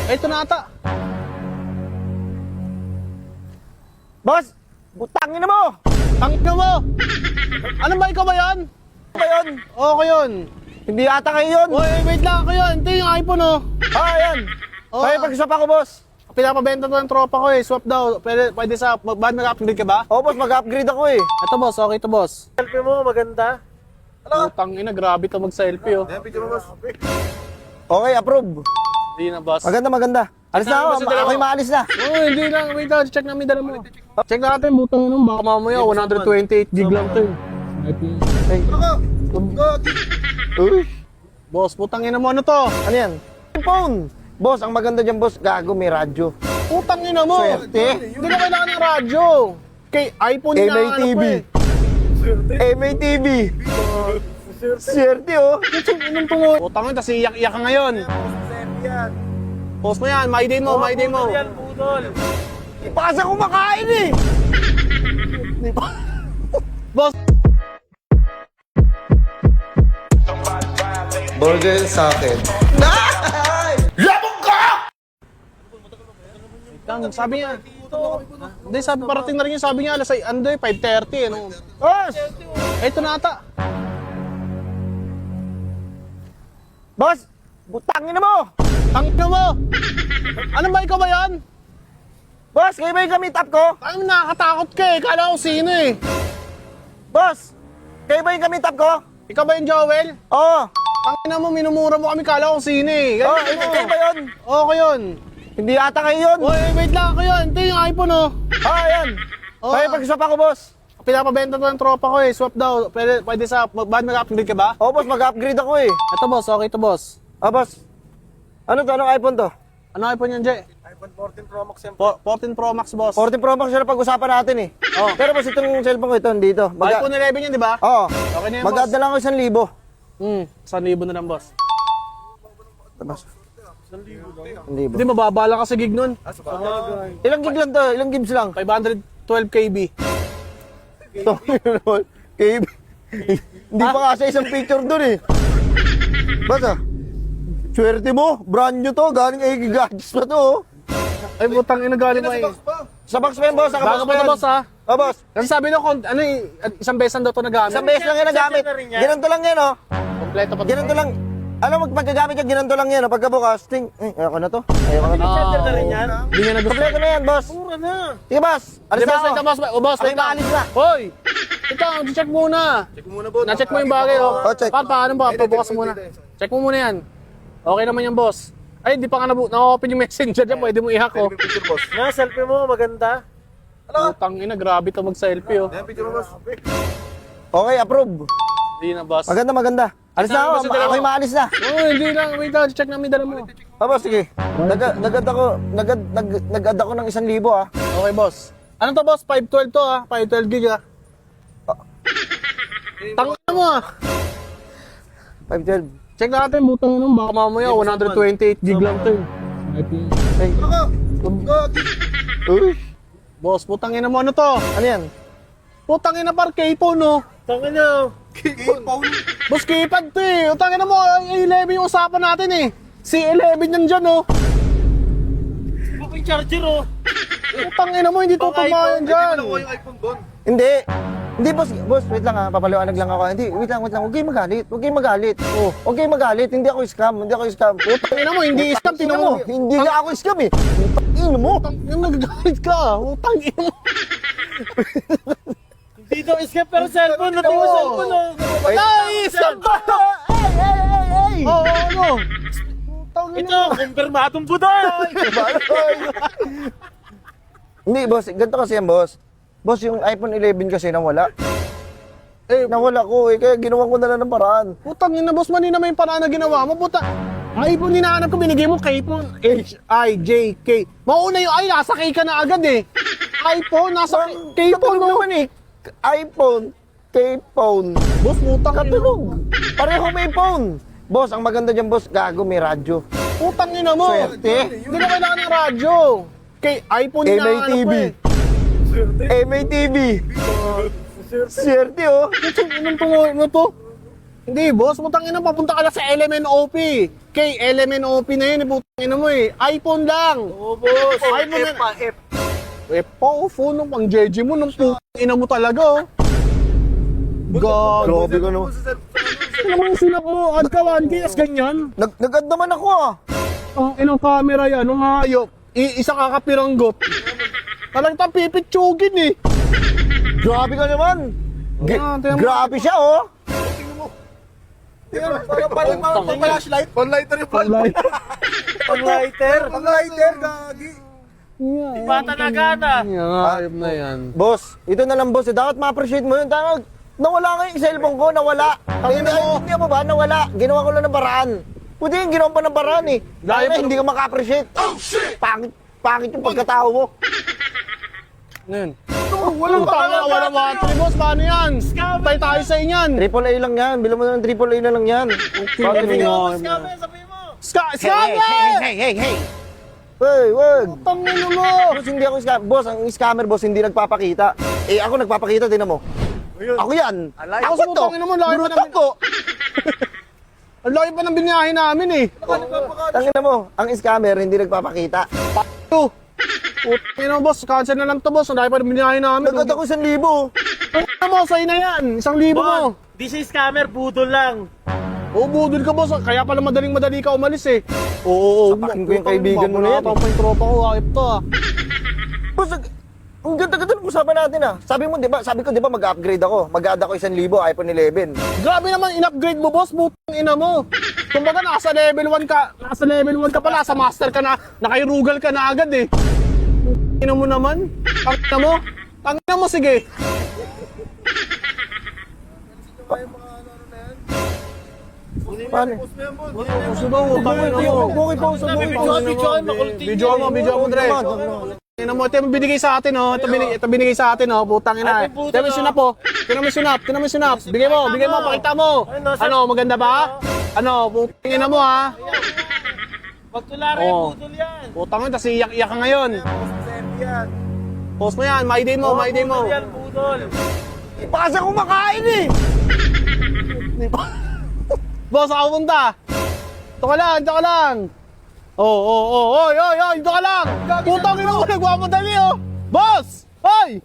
Ito na ata. Boss, butangin na mo! Tangin na mo! Ano ba, ikaw ba yan? Ba yun? Oo, ako yun. Hindi ata kayo yun. Oy, wait lang ako yun. Ito yung iPhone, oh. Ah, yan. Oo. Kaya pag-swap ako, boss. Pinapabenta to ng tropa ko eh. Swap daw. Pwede sa... Ba't mag-upgrade ka ba? Oo, boss, mag-upgrade ako eh. Ito, boss. Okay ito, boss. Selfie mo, maganda. Putang ina, grabe to mag-selfie, oh. Okay, approve. Hindi na, boss. Maganda, maganda. Alis na ako, ako'y maalis na. Oo, hindi lang. Wait lang. Check namin dala mo. Check natin. Butang ina. Baka mamaya 128 gig lang to, eh. Ay. Uy, Boss, putang ina mo. Ano to? ano yan? Phone. Boss, ang maganda dyan, boss, gago, may radyo. Putang ina mo. Swerte. Hindi na kailangan ng radyo. Kay iPhone na ano MATV. ko eh. MATV. Swerte, oh. Anong tungo? Putang ina, tas iyak-iyak ka ngayon. Post mo yan, my day mo, my day mo. Yan, budol. Ipasa kumakain eh. Boss, Burger sa akin. Labog ka! sabi niya. Hindi, sabi parating na rin yun. Sabi niya, alas 5:30. Ano? Boss! Ito na ata. Boss! Butangin na mo! Tangin na mo. Ano ba, ikaw ba yan? Boss, kayo ba yung gamit up ko? Ano, nakakatakot ka eh. Kala ko sino eh. Boss! Kayo ba yung gamit up ko? Ikaw ba yung Joel? Oo. Tangin na mo, minumura mo kami. Kala ko sino eh. Oo, Ganyan mo. kayo ba yun? Oo, ako yun. Hindi ata kayo yun. Oy, wait lang ako yun. Ito yung iPhone, oh. Ah, yan. Oo. Kaya pag-swap ako, boss. Pinapabenta to ng tropa ko eh. Swap daw. Pwede sa... Ba't mag-upgrade ka ba? Oo, boss, mag-upgrade ako eh. Ito, boss. Okay ito, boss. Ah, boss. Ano to? Anong iPhone to? Ano iPhone yan, Jay? iPhone 14 Pro Max yan. 14 Pro Max, boss. 14 Pro Max na pag-usapan natin eh. Oo. Pero boss, itong cellphone ko ito, dito. iPhone 11 yan, di ba? Oo. Okay na yan, Mag-add boss. na lang ako 1,000. 1,000 na lang, boss. Boss. 1,000. Hindi, mababa lang kasi gig nun. Ilang gig lang to? Ilang gigs lang? 512 KB. KB. Hindi pa nga sa isang picture dun eh. Basta. Swerte mo, brand new to, galing ay gadgets pa to. Oh. Ay, butang ina galing mo eh. Sa box pa yan, boss. Bago pa na, boss, ha? Oh, boss. Kasi sabi nyo, ano isang besan daw to nagamit. Isang beses lang yan nagamit. Ginanto lang yan, oh. Kompleto pa. Ginanto lang. Alam mo, pagkagamit ka, ginanto lang yan, oh. Pagkabukas, ting, ayoko na to. Ayoko na to. Charger na rin yan. Hindi niya nagustuhan. Kompleto na yan, boss. Mura na. Sige, boss. Alis Di, na boss, ako. ito, boss. O, boss, Ay, wait lang. maalis na. Hoy! Ito, check muna. Check mo muna, bro. Na-check mo yung bagay, oh. Oh, check. Paano ba? Pabukas muna. Check mo muna yan. Okay naman yan, boss. Ay, di pa nga na-open yung messenger dyan. Pwede mo i-hack, oh. Picture, boss. Nga, selfie mo, maganda. Putang ina, grabe to mag-selfie, oh. Picture mo, boss. Okay, approve. Hindi na, boss. Maganda, maganda. Alis na ako. Boss, dalawa. Ako'y maalis na. Oh, hindi lang. Wait lang, check namin dala mo. Ah, boss, sige. Nag-add ako ng 1,000, ah. Okay, boss. Ano to, boss? 512 to, ah. 512 gig, ah. Tangina mo, ah. 512. Check natin, butang ina. Baka mamaya 128 gig lang to, eh. Ay. Uy. Boss, putang ina mo. Ano to? Ano yan? Putang ina par K-phone, no? Tangin na. Boss, keypad to, eh. Putang ina mo, A11 yung usapan natin, eh. C11 yan dyan, oh. Booking charger, oh. Putang ina mo, hindi tutumayan dyan. Hindi. Hindi, boss. Boss, wait lang, ha. Papaliwanag lang ako. Hindi, wait lang. Huwag kayong magalit. Huwag kayong magalit. Oh. Huwag kayong magalit. Hindi ako scam. Hindi ako scam. Putang ina mo, hindi scam, Tingnan mo. Hindi nga ako scam, eh. Tingnan mo. Putang ina mo, nagagalit ka. Putang ina mo. Hindi daw escape pero cellphone. Natin mo cellphone, oh. Ay, scam ba? Hey! Oo, ano? Putang ina. Ito, kumpirmadong budol. Hindi, boss. Ganito kasi yan, boss. Boss, yung iPhone 11 kasi nawala. Eh, Nawala ko, eh. Kaya ginawa ko na lang ng paraan. putang ina, boss, mali naman yung paraan na ginawa mo. Puta, iPhone hinahanap ko, binigay mo K-phone. H-I-J-K. Mauna yung ay, nasa K ka na agad, eh. iPhone, nasa K-phone Katulog mo. naman, eh. iPhone, K-phone. Boss, putang ina. Katulog. Pareho may phone. Boss, ang maganda dyan, boss, gago, may radyo. Putang ina mo. Swerte. Hindi na kailangan ng radyo. Kay iPhone hinahanap ko, MATV. eh. MATV. Swerte, oh. Anong tungo mo to? Hindi, boss. Putang ina, papunta ka na sa LMNOP. LMNOP na yun, putang ina mo eh. iPhone lang. Oo, boss. iPhone na. Phone ng pang JJ mo, nung putang ina mo talaga, oh. God. Grabe ka naman. Ano naman sinap mo? Ad ka 1K, as ganyan. Nag-add naman ako ah. Ang inang camera yan, nung hayop. Isa kakapiranggot. Talagang pipitsugin eh. Grabe ka naman. Tingnan mo. Grabe siya oh. Flashlight. Panlighter yung Palay. Panlighter. Panglighter, gagi. Iba talaga na. Yan, hayop na yan. Boss, ito na lang boss. Dapat ma-appreciate mo yun. Tawag, nawala nga yung cellphone ko, nawala. Hindi mo ba, nawala. Ginawa ko lang ng paraan. Pwede yung ginawa pa ng paraan eh. Dahil na hindi ka maka-appreciate. Pangit yung pagkatao mo. Ano yun? Walang walang battery, boss. Paano yan? Patay tayo sa inyan. AAA lang yan. Bilang mo ng AAA na lang yan. Sabi mo, sabi mo. Scammer! Hey! Wag! Tangin mo! Boss, hindi ako scammer. Boss, ang scammer, boss, hindi nagpapakita. Eh, ako nagpapakita, din mo. Ako yan. Ako Ako to. tangin mo, laki pa Brutal namin. ko. Ang laki pa ng binyahe namin eh. Tangin mo, ang scammer, hindi nagpapakita. Ito. Putangin mo, boss. Cancel na lang to, boss. Ang laki pa ng binyahe namin. Nagad ako 1,000. Ano mo, sa'yo na yan. 1,000 mo. This is scammer, budol lang. Oo, budol ka, boss. Kaya pala madali ka umalis eh. Oo. Sapakin ko yung kaibigan mo na yan. Ako pa yung tropa ko, akip to ah. Boss, ang ganda-ganda ng usapan natin ah. Sabi ko, di ba, mag-upgrade ako. Mag-add ako 1,000, iPhone 11. Grabe naman, in-upgrade mo, boss. Putang ina mo. Kumbaga, nasa level 1 ka. Nasa level 1 ka pala. Sa master ka na. Nakairugal ka na agad eh. Ina mo naman. Tangina mo. Tangina mo, sige. Paano? Video mo, Dre. Tingnan mo, ito yung binigay sa atin, oh. Ito binigay sa atin, oh. Putang ina. Ay, puto, Tingnan mo yung sinap, oh. Tingnan mo yung sinap. Bigay mo, pakita mo. Ano, maganda ba? Ano, putang ina mo, ha. Pagtulari, Oo. budol yan. Putang ina, kasi iyak-iyak ka ngayon. Post mo yan, my day mo. Budol yan, budol. Baka sa kumakain eh! Boss, ako punta. Ito ka lang. Oy, ito ka lang. Putang ina mo, nagwamadali, oh. Boss! Hoy!